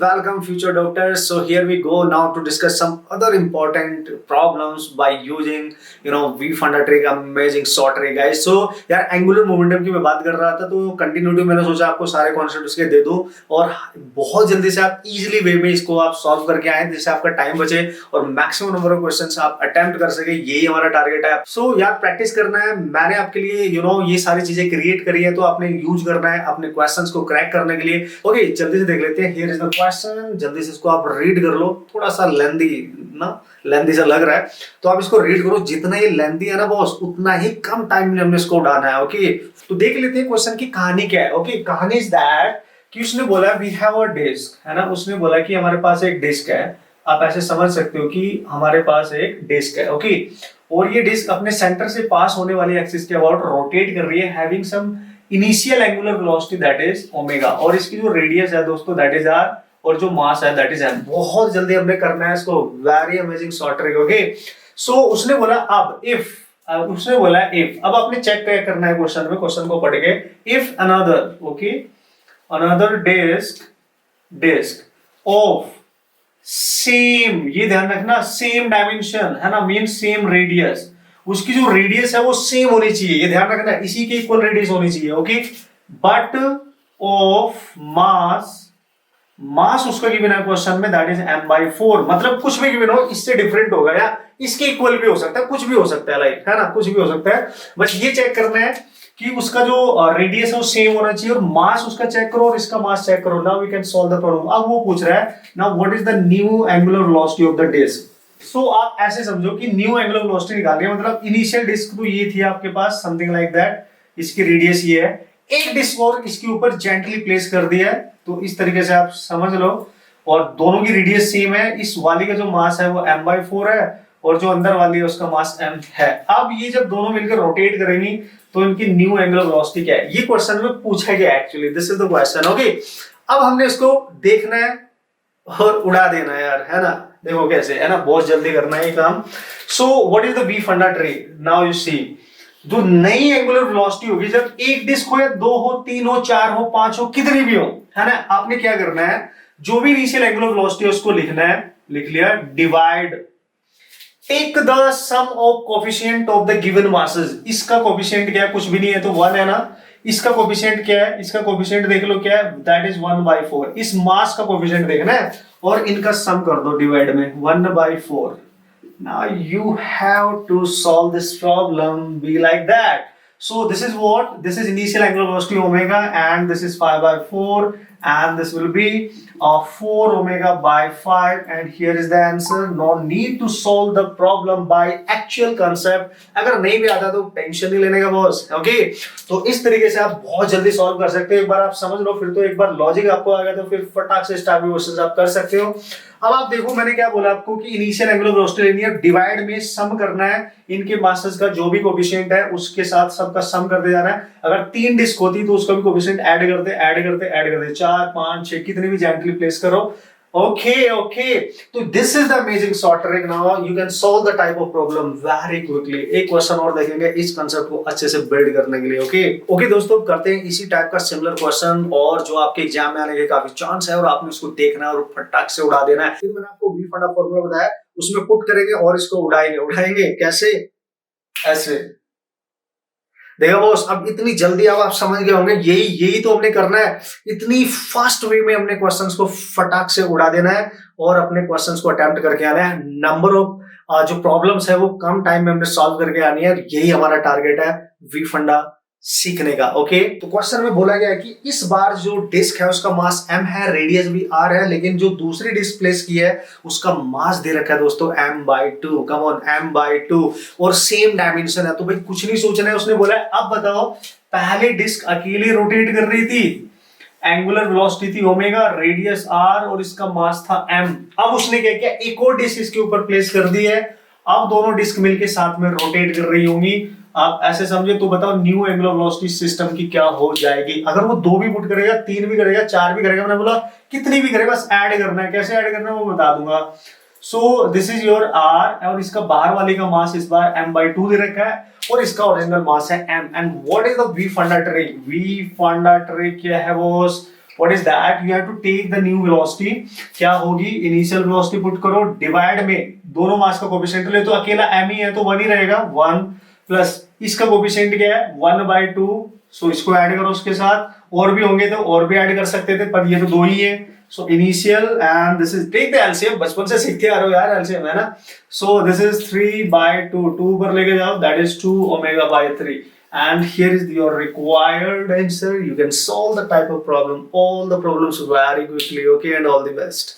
welcome future doctors. So here we go now to discuss some other important problems by using V funda trick, amazing short trick guys. So यार angular momentum की मैं बात कर रहा था तो continuity मैंने सोचा आपको सारे कॉन्सेप्ट उसके दे दूं और बहुत जल्दी से आप इजीली वे में इसको आप सॉल्व करके आए जिससे आपका टाइम बचे और मैक्सिमम नंबर ऑफ क्वेश्चंस आप अटेम्प्ट कर सके, यही हमारा टारगेट है। सो यार प्रैक्टिस करना है, मैंने आपके लिए ये सारी चीजें क्रिएट करी है तो आपने यूज करना है अपने क्वेश्चंस को क्रैक करने के लिए। ओके जल्दी से देख लेते हैं। हियर इज द क्वेश्चन, जल्दी से इसको आप रीड कर लो। थोड़ा सा लेंदी सा लग रहा है तो आप इसको रीड करो। जितना ये लेंदी है ना बॉस उतना ही कम टाइम में हमने इसको उड़ाना है। ओके तो देख लेते हैं क्वेश्चन की कहानी क्या है। ओके कहानी इज दैट कि उसने बोला वी हैव अ डिस्क, है ना। उसने बोला कि हमारे पास एक डिस्क है। आप ऐसे समझ सकते हो कि हमारे पास एक डिस्क है। ओके और ये डिस्क अपने सेंटर से पास होने वाली एक्सिस के अबाउट रोटेट कर रही है, having some initial angular velocity that is omega, और इसकी जो रेडियस है दोस्तों दैट इज आर, और जो मास है दैट इज एम। बहुत जल्दी हमने करना है इसको, very amazing short trick. Okay so उसने बोला अब इफ अब आपने चेक करना है क्वेश्चन में, क्वेश्चन को पढ़ के। If another disc of same, ये ध्यान रखना, सेम डायमेंशन है ना, मीन सेम रेडियस, उसकी जो रेडियस है वो सेम होनी चाहिए, ये ध्यान रखना, इसी के इक्वल रेडियस होनी चाहिए। ओके बट ऑफ मास उसका गिवन है क्वेश्चन में दैट इज m/4, मतलब कुछ भी गिवन हो इससे डिफरेंट होगा या इसके इक्वल भी हो सकता है, कुछ भी हो सकता है, लाइक है ना, कुछ भी हो सकता है। बस ये चेक करना है कि उसका जो रेडियस है वो सेम होना चाहिए और मास उसका चेक करो और इसका मास चेक करो। Now we can solve the problem. अब वो पूछ रहा है now what is the new angular velocity of the disc. So आप ऐसे समझो कि न्यू एंगुलर वेलोसिटी निकालनी है, मतलब इनिशियल डिस्क तो ये थी आपके पास समथिंग लाइक दैट, इसकी रेडियस ये है, एक डिस्क और इसके ऊपर जेंटली प्लेस कर दिया है तो इस तरीके से आप समझ लो, और दोनों की रेडियस सेम है। इस वाली का जो मास है वो m/4 है और जो अंदर वाली है उसका मास m है। अब ये जब दोनों मिलकर रोटेट करेंगी तो इनकी न्यू एंगुलर वेलोसिटी क्या है, ये क्वेश्चन में पूछा गया actually, this is the question. Okay अब हमने इसको देखना है और उड़ा देना है यार, है ना। देखो कैसे, है ना, बहुत जल्दी करना है ये काम। So what is the V funda trick. Now you see, जो नई एंगुलर वेलोसिटी होगी जब एक डिस्क हो या दो हो, तीन हो, चार हो, पांच हो, कितनी भी हो, है ना, आपने क्या करना है, जो भी इनिशियल एंगुलर वेलोसिटी है उसको लिखना है, लिख लिया, divide, take the sum of coefficient of the given masses. इसका कोफिशिएंट क्या है, कुछ भी नहीं है तो 1 है ना। इसका कोफिशिएंट क्या है, इसका कोफिशिएंट देख लो क्या है, दैट इज 1/4। इस मास का कोफिशिएंट देखना है और इनका सम कर दो डिवाइड में, 1/4। Now you have to solve this problem be like that. So this is what, this is initial angular velocity omega and this is 5/4 and this will be 4 omega by 5 and here is the answer. No need to solve the problem by actual concept. अगर नहीं भी आता तो tension नहीं लेने का boss. Okay तो इस तरीके से आप बहुत जल्दी सॉल्व कर सकते हो। एक बार आप समझ लो, फिर तो एक बार लॉजिक आपको आ गया तो फिर फटाक से स्टार्ट क्वेश्चंस आप कर सकते हो। अब आप देखो मैंने क्या बोला आपको कि इनिशियल एंगुलर वेलोसिटी लेनी है, डिवाइड में सम करना है, इनके मासेस का जो भी कोफिशिएंट है उसके साथ सबका सम करते जाना है। अगर 3 डिस्क होती तो उसका भी कोफिशिएंट ऐड करते 4 5 6 कितने भी जेंटली प्लेस करो। ओके तो this is the amazing short trick. Now you can solve the type of problem very quickly. एक क्वेश्चन और देखेंगे इस कांसेप्ट को अच्छे से बिल्ड करने के लिए। ओके दोस्तों करते हैं इसी टाइप का सिमिलर क्वेश्चन और जो आपके एग्जाम में आने के काफी चांस है और आपने उसको देखना है और फटाक से उड़ा देना है। फिर मैंने आपको वी फंडा फॉर्मूला बताया, उसमें पुट करेंगे और इसको उड़ाएंगे कैसे, ऐसे। देखो बॉस अब इतनी जल्दी अब आप समझ गए होंगे, यही तो हमने करना है। इतनी फास्ट वे में हमने क्वेश्चंस को फटाक से उड़ा देना है और अपने क्वेश्चंस को अटेम्प्ट करके आना है। नंबर ऑफ जो प्रॉब्लम्स है वो कम टाइम में हमने सॉल्व करके आनी है, यही हमारा टारगेट है वी फंडा सीखने का। ओके तो क्वेश्चन में बोला गया है कि इस बार जो डिस्क है उसका मास m है, रेडियस भी r है, लेकिन जो दूसरी डिस्क प्लेस की है उसका मास दे रखा है दोस्तों m/2। कम ऑन m/2 और सेम डायमेंशन है तो भाई कुछ नहीं सोचना है। उसने बोला है अब बताओ, पहले डिस्क अकेले रोटेट कर रही थी, एंगुलर वेलोसिटी थी ओमेगा, रेडियस r और इसका मास था m। अब उसने क्या किया, एक और डिस्क इसके ऊपर प्लेस कर दी है। अब दोनों डिस्क मिलके साथ में रोटेट कर रही होंगी। आप ऐसे समझे तो बताओ न्यू एंगुलर वेलोसिटी सिस्टम की क्या हो जाएगी। अगर वो 2 भी पुट करेगा, 3 भी करेगा, 4 भी करेगा, मैंने बोला कितनी भी करेगा, बस ऐड करना है। कैसे ऐड करना है वो बता दूंगा। So this is your r और इसका बाहर वाले का मास इस बार m/2 दे रखा है और इसका ओरिजिनल मास है m। And what is the V funda trick. V funda trick क्या है boss, what is that, you have to take the new velocity, क्या होगी, इनिशियल वेलोसिटी पुट करो, डिवाइड में दोनों मास का कोफिशिएंट ले तो अकेला m ही है तो 1 ही रहेगा, 1 प्लस इसका कोफिशिएंट क्या है 1/2, सो इसको ऐड करो उसके साथ, और भी होंगे तो और भी ऐड कर सकते थे पर ये तो 2 ही है, so initial and this is, take the LCM, बचपन से सीखते आ रहे हो यार एलसीएम, है ना, सो दिस इज 3/2, 2 पर लेके जाओ, that is 2 ω/3, and here is your required answer. You can solve the type of problem, all the problems very quickly, okay, and all the best.